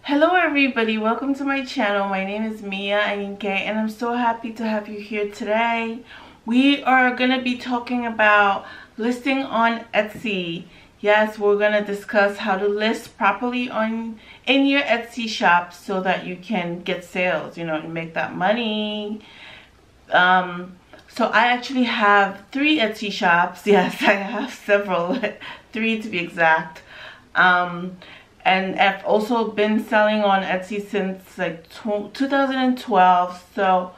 Hello everybody, welcome to my channel. My name is Mia Ayinke and I'm so happy to have you here today. We are going to be talking about listing on Etsy. Yes, we're going to discuss how to list properly in your Etsy shop so that you can get sales, and make that money. So I actually have 3 Etsy shops. Yes, I have several, 3 to be exact. And I've also been selling on Etsy since like 2012. So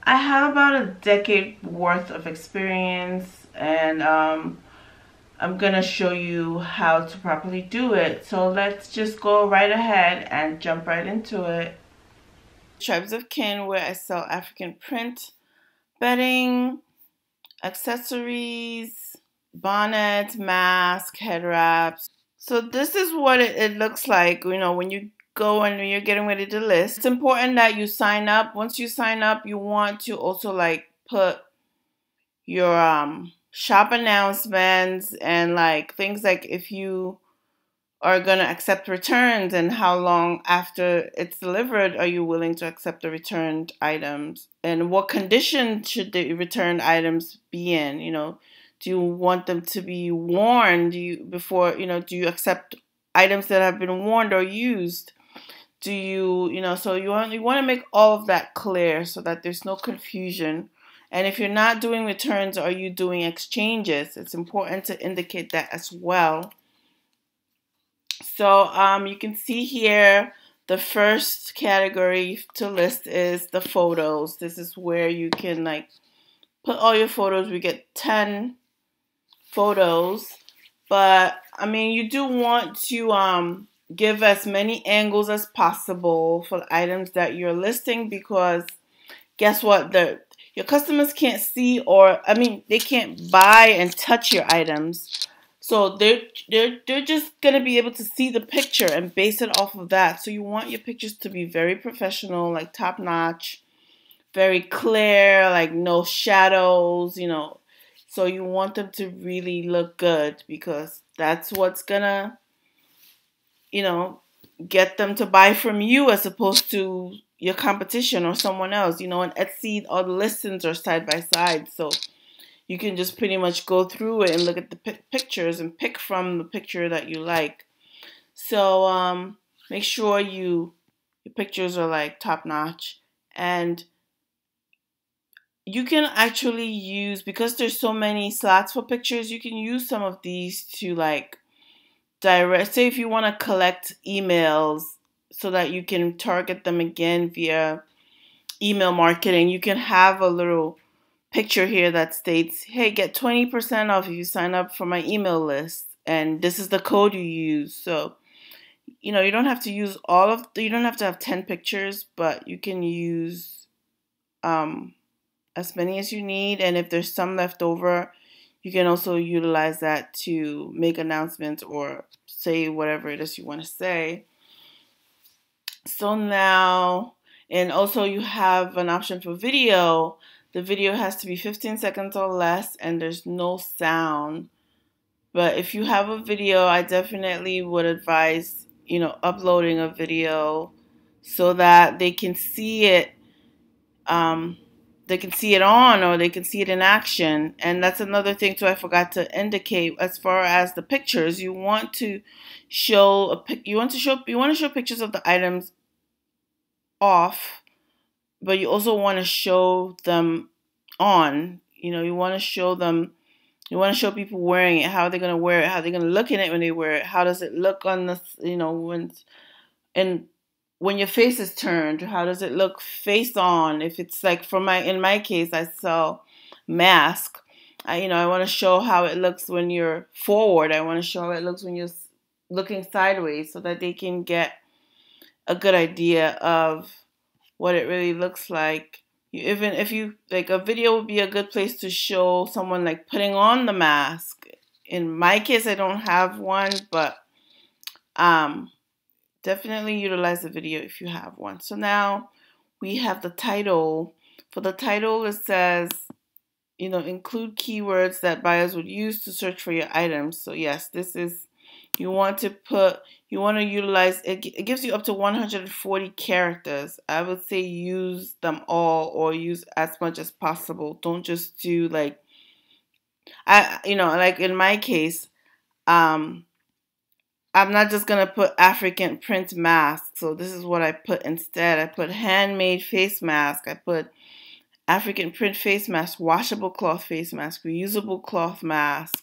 I have about a decade worth of experience, and I'm gonna show you how to properly do it. So let's just go right ahead and jump right into it. Tribes of Kin, where I sell African print, bedding, accessories, bonnets, masks, head wraps. So this is what it looks like, when you go and when you're getting ready to list. It's important that you sign up. Once you sign up, you want to also like put your shop announcements and like things like if you are going to accept returns and how long after it's delivered are you willing to accept the returned items, and what condition should the returned items be in. Do you want them to be worn? Do you accept items that have been worn or used? So you want to make all of that clear so that there's no confusion. And if you're not doing returns, are you doing exchanges? It's important to indicate that as well. So you can see here the first category to list is the photos. This is where you can like put all your photos. We get 10 photos, but I mean you do want to give as many angles as possible for the items that you're listing, because guess what, your customers can't see, or I mean they can't buy and touch your items. So they're just gonna be able to see the picture and base it off of that. So you want your pictures to be very professional, like top notch, very clear, like no shadows, So you want them to really look good, because that's what's gonna, get them to buy from you as opposed to your competition or someone else. On Etsy, all the listings are side by side, so you can just pretty much go through it and look at the pictures and pick from the picture that you like. So make sure your pictures are like top notch, and you can actually use, because there's so many slots for pictures, you can use some of these to like direct, say if you want to collect emails so that you can target them again via email marketing. You can have a little picture here that states, hey, get 20% off if you sign up for my email list, and this is the code you use. So you don't have to use you don't have to have 10 pictures, but you can use as many as you need, and if there's some left over, you can also utilize that to make announcements or say whatever it is you want to say. So now, and also you have an option for video. The video has to be 15 seconds or less, and there's no sound. But if you have a video, I definitely would advise, uploading a video so that they can see it. They can see it on, or they can see it in action. And that's another thing too I forgot to indicate. As far as the pictures, you want to show pictures of the items off, but you also want to show them on. You want to show them. You want to show people wearing it. How are they going to wear it? How are they going to look in it when they wear it? How does it look on the when your face is turned? How does it look face on? If it's like in my case, I sell mask. I want to show how it looks when you're forward. I want to show how it looks when you're looking sideways, so that they can get a good idea of what it really looks like. Even if you like, a video would be a good place to show someone like putting on the mask. In my case, I don't have one, but definitely utilize the video if you have one. So now we have the title. For the title, it says, include keywords that buyers would use to search for your items. So yes, this is you want to utilize it. It gives you up to 140 characters. I would say use them all, or use as much as possible. Don't just do like, like in my case, I'm not just gonna put African print mask. So this is what I put instead. I put handmade face mask. I put African print face mask, washable cloth face mask, reusable cloth mask.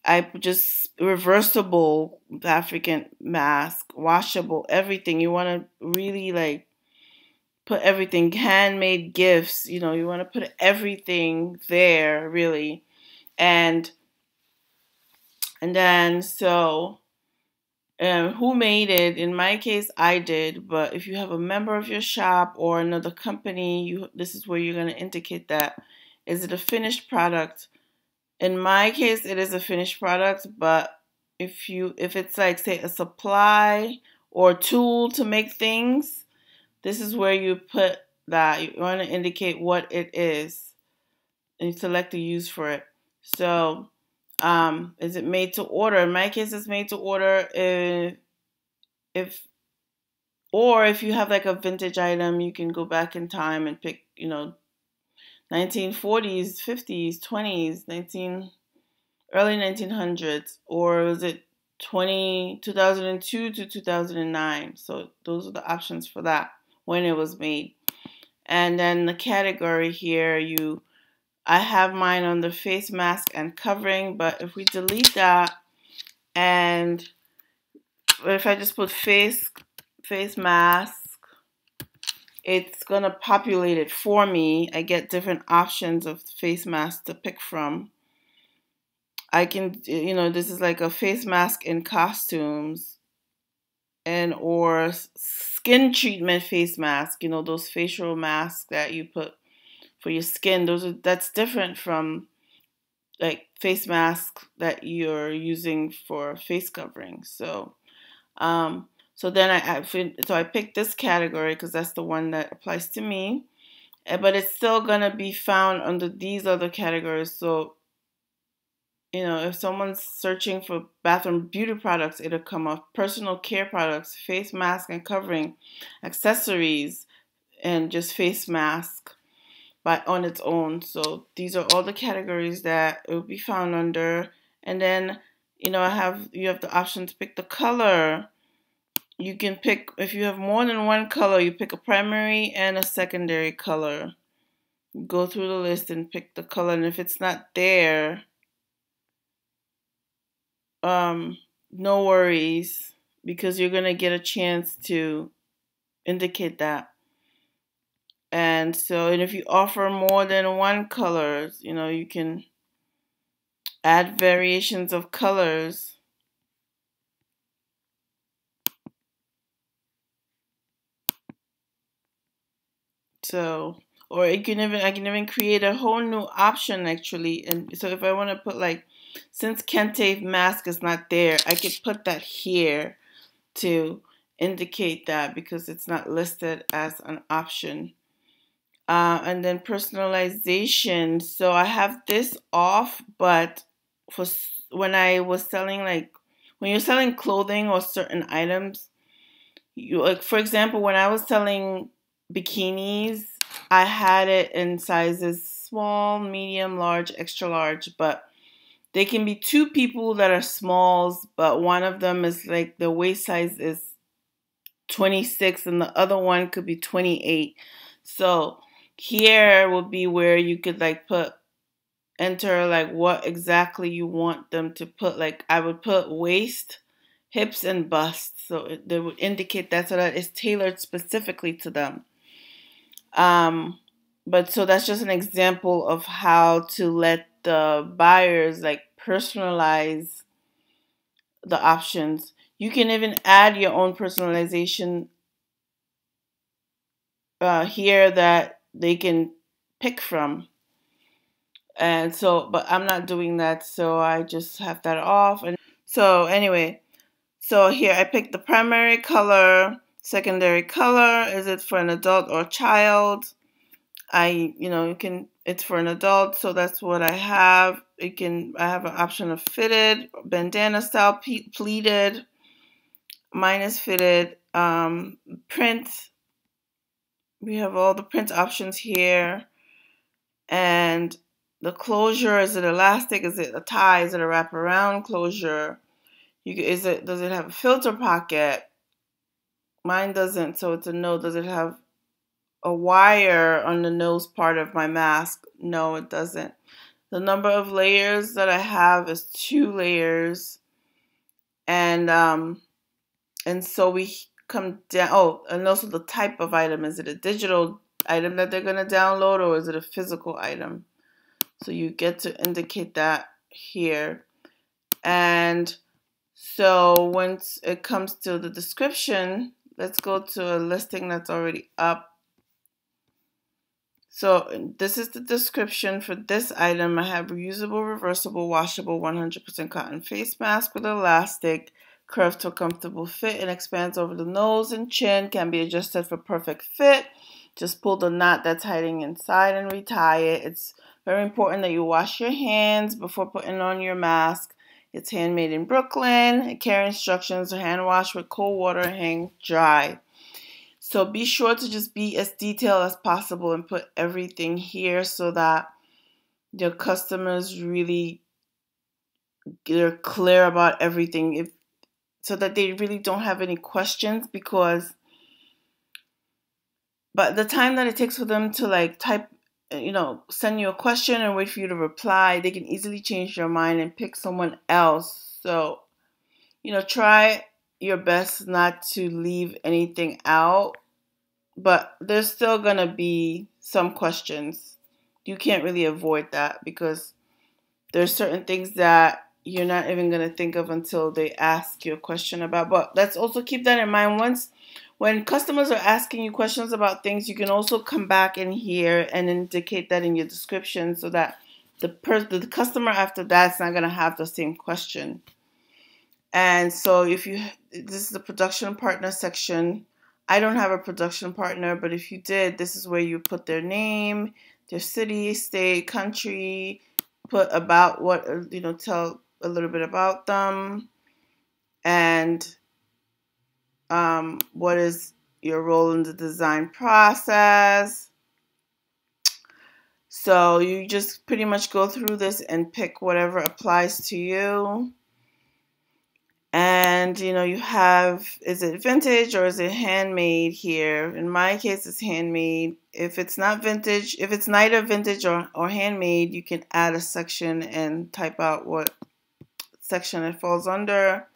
I just reversible African mask, washable, everything. You want to really like put everything, handmade gifts, you want to put everything there really. And then who made it? In my case, I did. But if you have a member of your shop or another company, this is where you're going to indicate that. Is it a finished product? In my case, it is a finished product, but if it's like, say, a supply or tool to make things, this is where you put that. You want to indicate what it is and you select the use for it. So, is it made to order? In my case, it's made to order. If you have like a vintage item, you can go back in time and pick, 1940s, 50s, 20s, early 1900s, or was it 2002 to 2009? So those are the options for that, when it was made. And then the category here, I have mine on the face mask and covering, but if we delete that, and if I just put face mask, it's gonna populate it for me. I get different options of face masks to pick from. I can, this is like a face mask in costumes, or skin treatment face mask, those facial masks that you put for your skin. That's different from like face masks that you're using for face covering. So, then I picked this category because that's the one that applies to me, but it's still gonna be found under these other categories. So, if someone's searching for bathroom beauty products, it'll come up personal care products, face mask and covering, accessories, and just face mask on its own. So these are all the categories that it will be found under. And then, you have the option to pick the color. You can pick, if you have more than one color, you pick a primary and a secondary color. Go through the list and pick the color, and if it's not there, no worries, because you're going to get a chance to indicate that. And if you offer more than one colors, you can add variations of colors. So, or I can even create a whole new option actually. And so if I want to put like, since Kente mask is not there, I could put that here to indicate that, because it's not listed as an option. And then personalization. So I have this off, but when I was selling, like when you're selling clothing or certain items, for example, when I was selling bikinis, I had it in sizes small, medium, large, extra large, but they can be two people that are smalls, but one of them is like the waist size is 26 and the other one could be 28. So here would be where you could like enter like what exactly you want them to put. Like I would put waist, hips, and bust. So they would indicate that, so that it's tailored specifically to them. But so that's just an example of how to let the buyers like personalize the options. You can even add your own personalization here that they can pick from. And so, but I'm not doing that, so I just have that off. And so anyway, so here I picked the primary color, secondary color. Is it for an adult or child? It's for an adult, so that's what I have. I have an option of fitted, bandana style, pleated. Mine is fitted. Print. We have all the print options here. And the closure, is it elastic? Is it a tie? Is it a wraparound closure? Does it have a filter pocket? Mine doesn't, so it's a no. Does it have a wire on the nose part of my mask? No, it doesn't. The number of layers that I have is 2 layers. And so we come down. Oh, and also the type of item. Is it a digital item that they're going to download, or is it a physical item? So you get to indicate that here. And so once it comes to the description, let's go to a listing that's already up. So this is the description for this item. I have reusable, reversible, washable, 100% cotton face mask with elastic, curved to a comfortable fit, and expands over the nose and chin. Can be adjusted for perfect fit. Just pull the knot that's hiding inside and retie it. It's very important that you wash your hands before putting on your mask. It's handmade in Brooklyn. Care instructions are hand wash with cold water, hang dry. So be sure to just be as detailed as possible and put everything here so that your customers really they're clear about everything, so that they really don't have any questions, because but the time that it takes for them to like type, send you a question and wait for you to reply, they can easily change their mind and pick someone else. So, try your best not to leave anything out, but there's still going to be some questions. You can't really avoid that, because there's certain things that you're not even going to think of until they ask you a question about. But let's also keep that in mind. When customers are asking you questions about things, you can also come back in here and indicate that in your description, so that the customer after that's not going to have the same question. And so this is the production partner section. I don't have a production partner, but if you did, this is where you put their name, their city, state, country, put about what, tell a little bit about them, and what is your role in the design process. So you just pretty much go through this and pick whatever applies to you. And, you have, is it vintage or is it handmade here? In my case, it's handmade. If it's not vintage, if it's neither vintage or handmade, you can add a section and type out what section it falls under.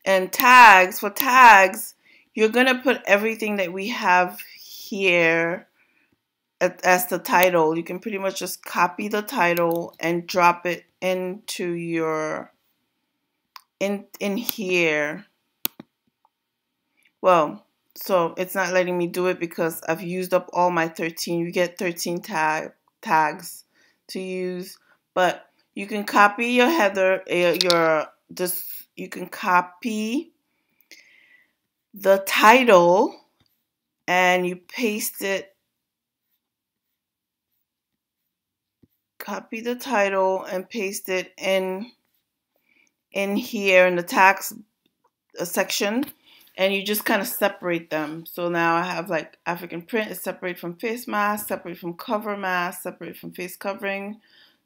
And tags, for tags, you're going to put everything that we have here as the title. You can pretty much just copy the title and drop it into your in here. Well, so it's not letting me do it because I've used up all my 13. You get 13 tags to use, but you can copy your header, you can copy the title and you paste it. Copy the title and paste it in here in the tags section, and you just kind of separate them. So now I have like African print is separate from face mask, separate from cover mask, separate from face covering,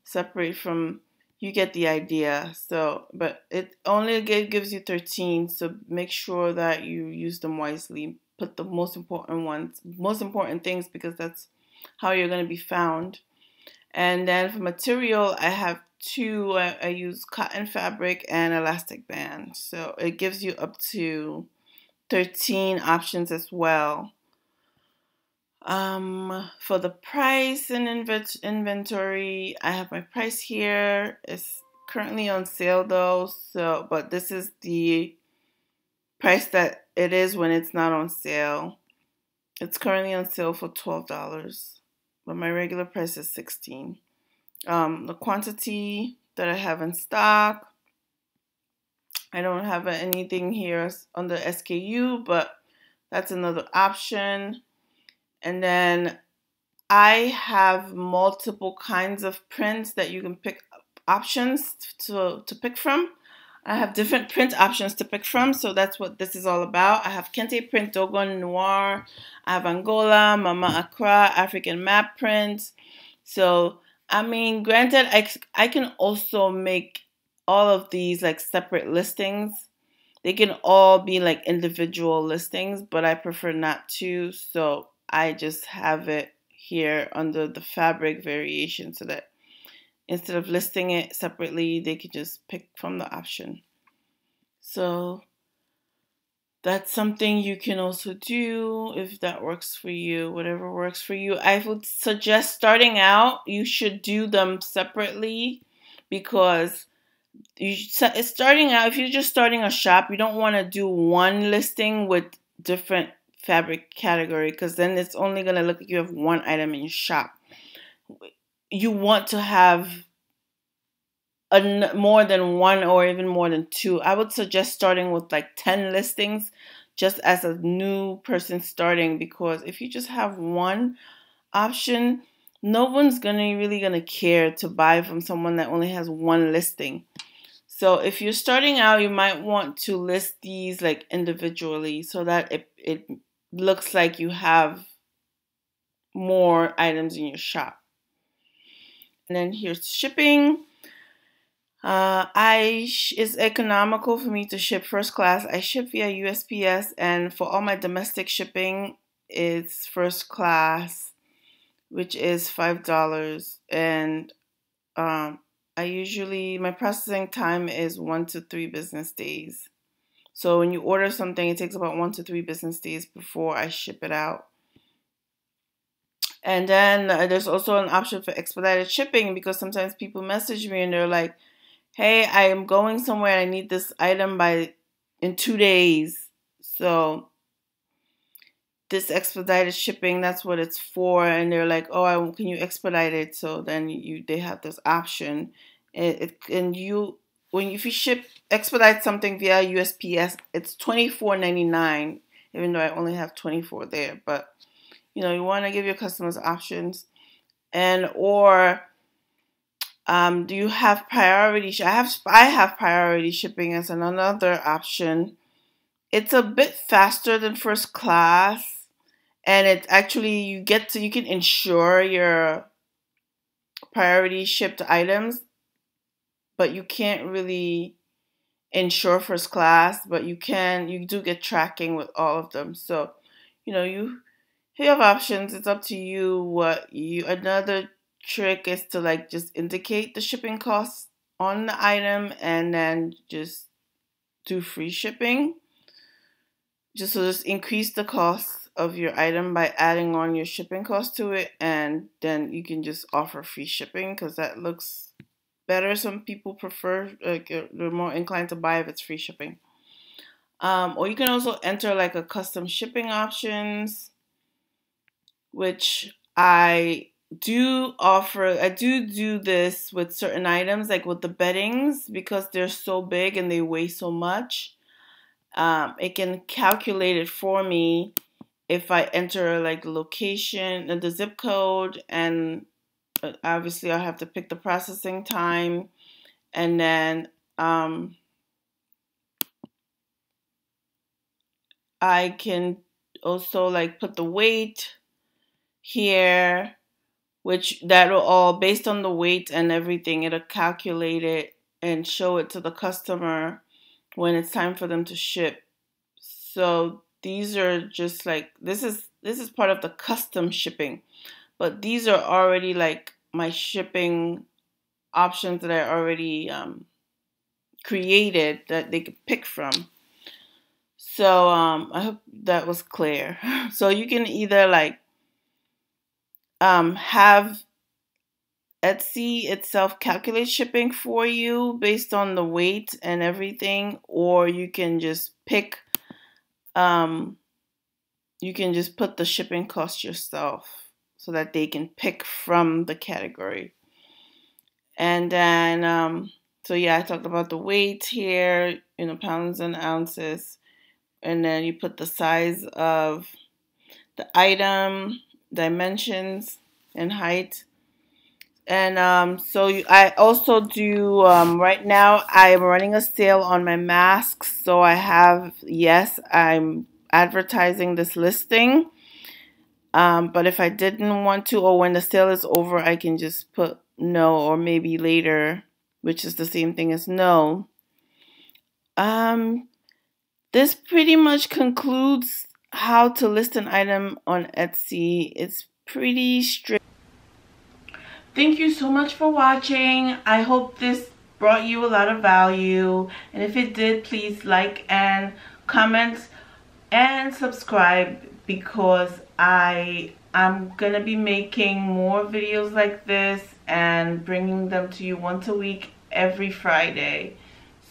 separate from, you get the idea. So, but it only gives you 13, so make sure that you use them wisely. Put the most important things, because that's how you're going to be found. And then for material, I have 2. I use cotton fabric and elastic band. So it gives you up to 13 options as well. For the price and inventory, I have my price here. It's currently on sale though, but this is the price that it is when it's not on sale. It's currently on sale for $12, but my regular price is $16. The quantity that I have in stock, I don't have anything here on the SKU, but that's another option. And then I have multiple kinds of prints that you can pick up options to pick from. I have different print options to pick from, so that's what this is all about. I have Kente print, Dogon Noir, I have Angola, Mama Accra, African map print. So, I mean, granted, I can also make all of these like separate listings. They can all be like individual listings, but I prefer not to, so I just have it here under the fabric variation so that instead of listing it separately, they could just pick from the option. So that's something you can also do if that works for you, whatever works for you. I would suggest starting out, you should do them separately because it's starting out, if you're just starting a shop, you don't want to do one listing with different fabric category because then it's only going to look like you have one item in your shop. You want to have more than one or even more than two. I would suggest starting with like 10 listings just as a new person starting, because if you just have one option, no one's really gonna care to buy from someone that only has one listing. So if you're starting out, you might want to list these like individually so that it looks like you have more items in your shop. And then here's shipping. It's economical for me to ship first class. I ship via USPS, and for all my domestic shipping, it's first class, which is $5. And my processing time is 1 to 3 business days. So when you order something, it takes about 1 to 3 business days before I ship it out. And then there's also an option for expedited shipping, because sometimes people message me and they're like, hey, I am going somewhere and I need this item in 2 days. So this expedited shipping, that's what it's for. And they're like, oh, can you expedite it? So then they have this option. If you expedite something via USPS, it's $24.99, even though I only have 24 there. But you want to give your customers options. Do you have priority? I have priority shipping as another option. It's a bit faster than first class, and it's actually you can insure your priority shipped items, but you can't really insure first class. But you do get tracking with all of them. So, you have options. It's up to you another trick is to just indicate the shipping costs on the item and then just do free shipping. Just increase the cost of your item by adding on your shipping cost to it, and then you can just offer free shipping because that looks better. Some people prefer, they're more inclined to buy if it's free shipping. Or you can also enter a custom shipping options, which I do offer. I do this with certain items, like with the beddings, because they're so big and they weigh so much. It can calculate it for me if I enter the location and the zip code, and obviously I'll have to pick the processing time, and then I can also put the weight here, which that'll all, based on the weight and everything, it'll calculate it and show it to the customer when it's time for them to ship. So these are just this is part of the custom shipping, but these are already my shipping options that I already created that they could pick from. So I hope that was clear. So you can either have Etsy itself calculate shipping for you based on the weight and everything, or you can just pick, you can just put the shipping cost yourself so that they can pick from the category. And then, so yeah, I talked about the weight here, pounds and ounces, and then you put the size of the item, dimensions, and height. And I also do, right now I'm running a sale on my masks. So I have, yes, I'm advertising this listing. But if I didn't want to, or when the sale is over, I can just put no, or maybe later, which is the same thing as no. This pretty much concludes how to list an item on Etsy. It's pretty straight. Thank you so much for watching. I hope this brought you a lot of value. And if it did, please like and comment and subscribe, because I'm gonna be making more videos like this and bringing them to you once a week every Friday.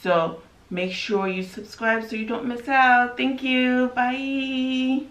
So make sure you subscribe so you don't miss out. Thank you. Bye.